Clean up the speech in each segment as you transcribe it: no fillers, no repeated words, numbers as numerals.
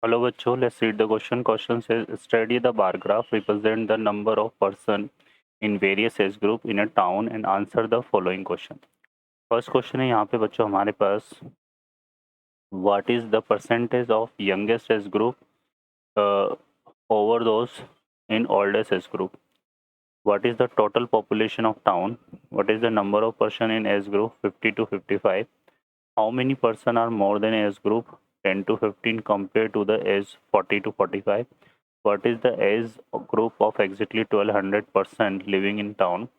Hello बच्चों, let's read the question. Question says study the bar graph represent the number of person in various age group in a town and answer the following question. First question है यहाँ पे बच्चों हमारे पास what is the percentage of youngest age group over those in oldest age group? What is the total population of town? What is the number of person in age group 50 to 55? How many person are more than age group 10 to 15 compared to the age 40 to 45? What is the age group of exactly 1200 person living in town?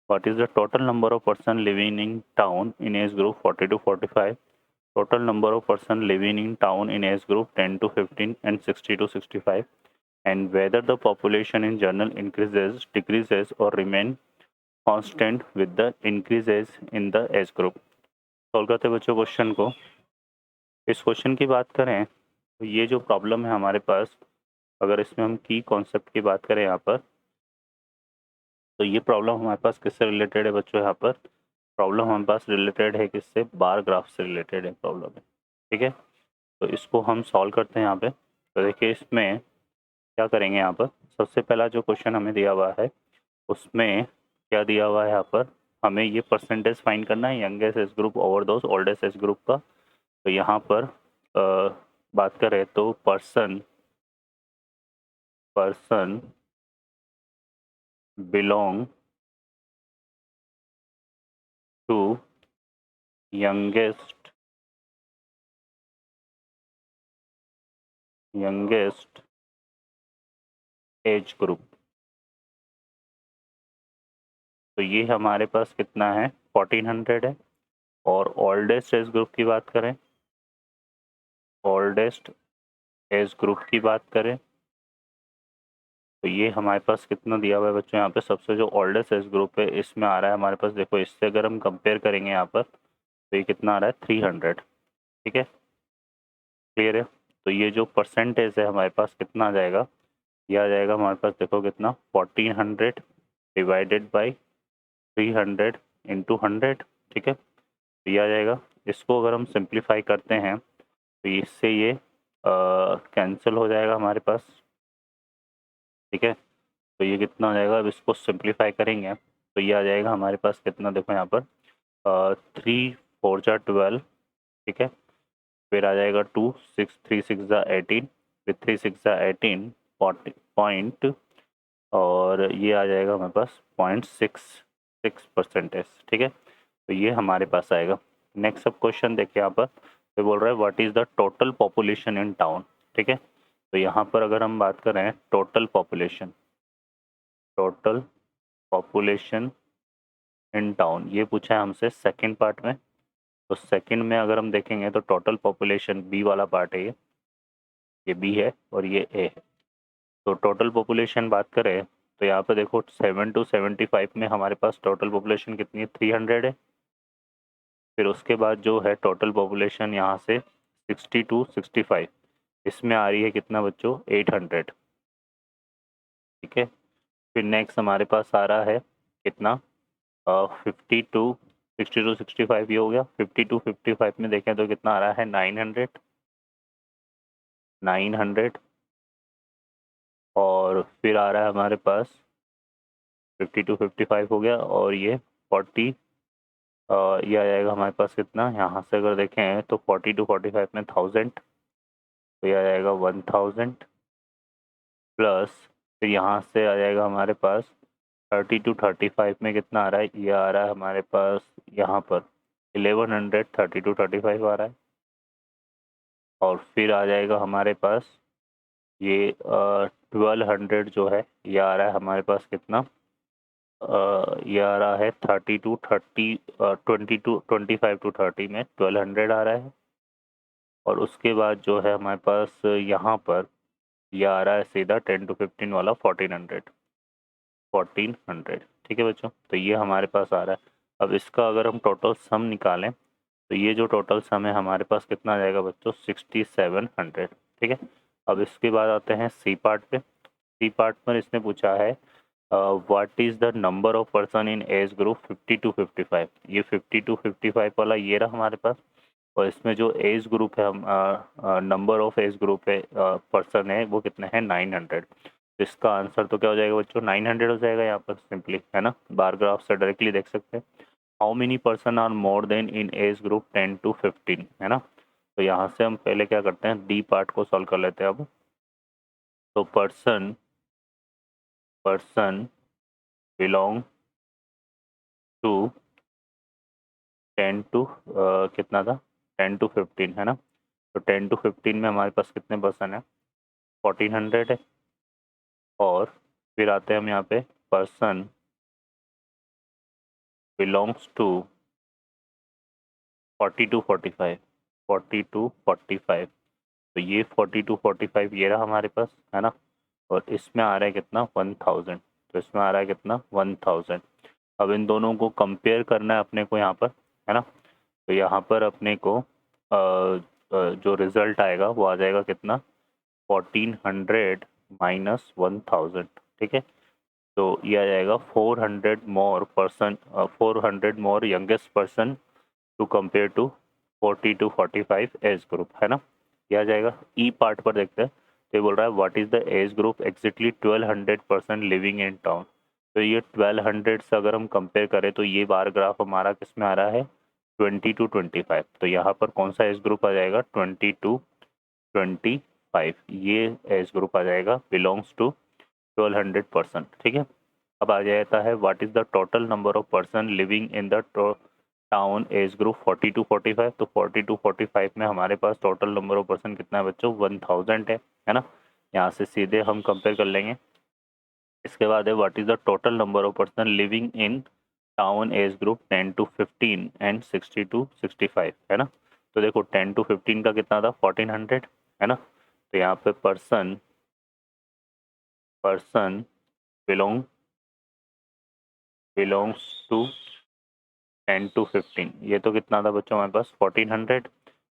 What is the total number of person living in town in age group 40 to 45? Total number of person living in town in age group 10 to 15 and 60 to 65? And whether the population in general increases, decreases or remain constant with the increases in the age group. Solve करते हैं बच्चों question को। इस question की बात करें तो ये जो प्रॉब्लम है हमारे पास, अगर इसमें हम की कॉन्सेप्ट की बात करें यहाँ पर, तो ये प्रॉब्लम हमारे पास किससे रिलेटेड है बच्चों? यहाँ पर प्रॉब्लम हमारे पास रिलेटेड है किससे? बार ग्राफ से रिलेटेड है प्रॉब्लम है। ठीक है, तो इसको हम सॉल्व करते हैं यहाँ पे। तो देखिए इसमें क्या करेंगे, यहाँ पर सबसे पहला जो क्वेश्चन हमें दिया हुआ है उसमें क्या दिया हुआ है, यहाँ पर हमें ये परसेंटेज फाइंड करना है youngest age group over those oldest age group का। तो यहाँ पर बात करें तो person belong to youngest age group. तो ये हमारे पास कितना है? 1400 है। और ओल्डेस्ट एज ग्रुप की बात करें, ओल्डेस्ट एज ग्रुप की बात करें तो ये हमारे पास कितना दिया हुआ है बच्चों? यहाँ पे सबसे जो ओल्डेस्ट एज ग्रुप है इसमें आ रहा है हमारे पास, देखो इससे अगर हम कंपेयर करेंगे यहाँ पर तो ये कितना आ रहा है? 300। ठीक है, क्लियर है। तो ये जो परसेंटेज है हमारे पास कितना आ जाएगा? ये आ जाएगा हमारे पास, देखो कितना, 1400 डिवाइडेड बाई 300 इंटू 100। ठीक है, तो ये आ जाएगा। इसको अगर हम सिंप्लीफाई करते हैं तो इससे ये कैंसिल हो जाएगा हमारे पास। ठीक है, तो ये कितना आ जाएगा? अब इसको सिंप्लीफाई करेंगे तो ये आ जाएगा हमारे पास कितना, देखो यहाँ पर 3 4 जा 12। ठीक है, फिर आ जाएगा 2 6 3 6 जा 18, फिर 3 6 जा 18 पॉइंट, और ये आ जाएगा हमारे पास 0.66%। ठीक है, तो ये हमारे पास आएगा। नेक्स्ट सब क्वेश्चन देखिए यहाँ पर, तो बोल रहा है what is the total population in town. ठीक है, तो यहाँ पर अगर हम बात करें टोटल पॉपुलेशन इन टाउन, ये पूछा है हमसे सेकंड पार्ट में। तो सेकंड में अगर हम देखेंगे तो टोटल पॉपुलेशन बी वाला पार्ट है, ये बी है और ये ए है। तो टोटल पॉपुलेशन बात करें तो यहाँ पे देखो 7 to 75 में हमारे पास टोटल पॉपुलेशन कितनी है? 300 है। फिर उसके बाद जो है टोटल पॉपुलेशन यहाँ से 60 to 65, इसमें आ रही है कितना बच्चों? 800। ठीक है, फिर नेक्स्ट हमारे पास आ रहा है कितना? 60 to 65 ये हो गया। 50 to 55 में देखें तो कितना आ रहा है? 900। और फिर आ रहा है हमारे पास 50 to 55 हो गया, और ये 40, ये आ जाएगा हमारे पास कितना? यहाँ से अगर देखें तो 40 to 45 में 1000, तो ये आ जाएगा 1000 प्लस, फिर यहाँ से आ जाएगा हमारे पास 30 to 35 में कितना आ रहा है? ये आ रहा है हमारे पास यहाँ पर 1100। 30 to 35 आ रहा है। और फिर आ जाएगा हमारे पास ये 1200 जो है, ये आ रहा है हमारे पास कितना? ये आ रहा है 30 to 30 25 to 30 में 1200 आ रहा है। और उसके बाद जो है हमारे पास यहाँ पर ये आ रहा है सीधा 10 to 15 वाला 1400। ठीक है बच्चों, तो ये हमारे पास आ रहा है। अब इसका अगर हम टोटल सम निकालें तो ये जो टोटल सम है हमारे पास कितना आ जाएगा बच्चों? 6700। ठीक है, अब इसके बाद आते हैं सी पार्ट पे। सी पार्ट पर इसने पूछा है what is the number of person in age group 50 to 55। ये 50 to 55 वाला ये रहा हमारे पास। और इसमें जो एज ग्रुप है, हम नंबर ऑफ एज ग्रुप है पर्सन है वो कितने हैं 900। इसका आंसर तो क्या हो जाएगा बच्चों 900 हो जाएगा यहाँ पर सिंपली, है ना। बार ग्राफ से डायरेक्टली देख सकते हैं। How many person are more than in age group 10 to 15, है ना। तो यहाँ से हम पहले क्या करते हैं, डी पार्ट को सॉल्व कर लेते हैं अब। तो person person belong to 10 to कितना था 10 to 15, है ना। तो 10 to 15 में हमारे पास कितने पर्सन है 1400 है। और फिर आते हैं हम यहाँ पे person belongs to 40 to 45, 40 to 45। तो ये 40 to 45 ये रहा हमारे पास, है ना। और इसमें आ रहा है कितना 1000। तो इसमें आ रहा है कितना 1000। अब इन दोनों को कंपेयर करना है अपने को यहाँ पर, है ना। तो यहाँ पर अपने को जो रिजल्ट आएगा वो आ जाएगा कितना 1400 माइनस 1000, ठीक है। तो ये आ जाएगा 400 more youngest person to compare to 40 to 45 age group, है ना। ये आ जाएगा। ई पार्ट पर देखते हैं। तो ये बोल रहा है what is the age group exactly 1200 person living in town. तो ये 1200 से अगर हम कंपेयर करें तो ये बार ग्राफ हमारा किस में आ रहा है 20 to 25। तो यहाँ पर कौन सा एज ग्रुप आ जाएगा 20 to 25, ये एज ग्रुप आ जाएगा बिलोंग्स टू 1200 पर्सन, ठीक है। अब आ जाता है what is the total number of person living in the town age group 40 to 45। तो 40 to 45 में हमारे पास टोटल नंबर ऑफ पर्सन कितना है बच्चों 1000 है ना। यहाँ से सीधे हम कंपेयर कर लेंगे। इसके बाद है what is the total number of person living in town as group 10 to 15 and 60 to 65, है ना। तो देखो 10 to 15 का कितना था 1400, है ना। तो यहाँ पे person person belongs to 10 to 15, ये तो कितना था बच्चों हमारे पास 1400।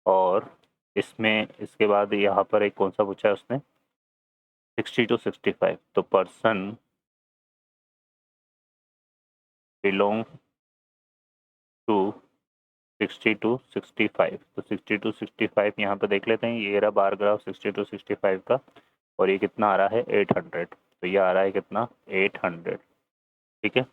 और इसमें इसके बाद यहाँ पर एक कौन सा पूछा है उसने 60 to 65। तो पर्सन बिलोंग टू 60 to 65। तो 60 to 65 यहाँ पे देख लेते हैं। ये रहा बार ग्राफ 60 to 65 का। और ये कितना आ रहा है 800। तो ये आ रहा है कितना 800, ठीक है।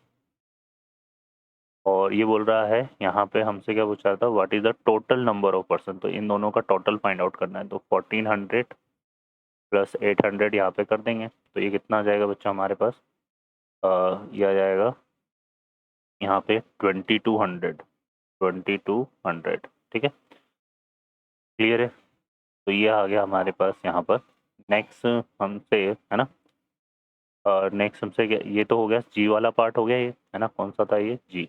और ये बोल रहा है यहाँ पे हमसे क्या पूछ रहा था what is the total number of person. तो इन दोनों का टोटल फाइंड आउट करना है। तो 1400 प्लस 800 यहाँ पे कर देंगे। तो ये कितना आ जाएगा बच्चा हमारे पास ये आ जाएगा यहाँ पे 2200, 2200, ठीक है। क्लियर है। तो ये आ गया हमारे पास यहाँ पर। नेक्स्ट हमसे, है ना, नेक्स्ट हमसे क्या, ये तो हो गया जी वाला पार्ट हो गया ये, है ना। कौन सा था ये जी।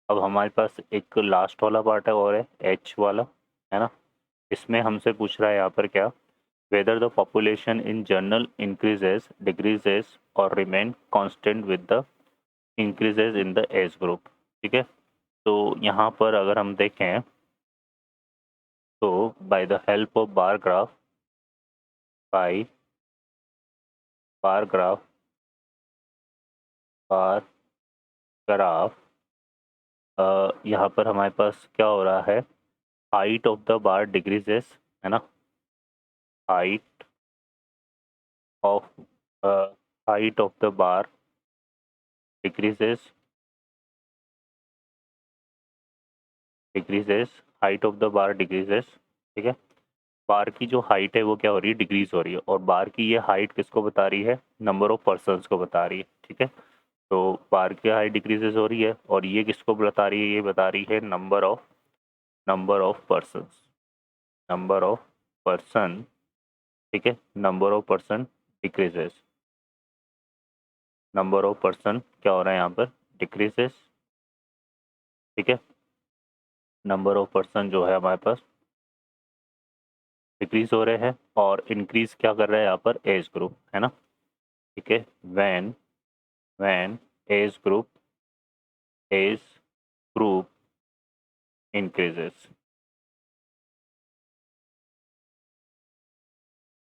अब हमारे पास एक लास्ट वाला पार्ट है और है एच वाला, है ना। इसमें हमसे पूछ रहा है यहाँ पर क्या whether the population in general increases, decreases or remain constant with the increases in the age group, ठीक है। तो यहाँ पर अगर हम देखें तो by the help of bar graph, by bar graph, bar graph यहाँ पर हमारे पास क्या हो रहा है height of the bar decreases, है ना। Height of height of the bar decreases, decreases height of the bar decreases, ठीक है। बार की जो हाइट है वो क्या हो रही है डिक्रीज हो रही है। और बार की ये हाइट किसको बता रही है नंबर ऑफ पर्सन्स को बता रही है, ठीक है। तो बार की हाइट डिक्रीजेस हो रही है और ये किसको बता रही है ये बता रही है number of persons, number of person, ठीक है। Number of person decreases, number of person क्या हो रहा है यहाँ पर डिक्रीजेस, ठीक है। नंबर ऑफ पर्सन जो है हमारे पास डिक्रीज हो रहे हैं और इंक्रीज क्या कर रहा है यहाँ पर एज ग्रुप, है ना, ठीक है। व्हेन एज ग्रुप इंक्रीजेस,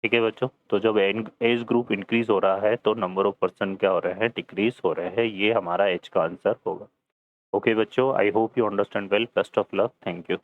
ठीक है बच्चों। तो जब एज ग्रुप इंक्रीज हो रहा है तो नंबर ऑफ पर्सन क्या हो रहे हैं डिक्रीज हो रहे हैं। ये हमारा एच का आंसर होगा। ओके बच्चों, I hope you understand well. Best of luck, thank you.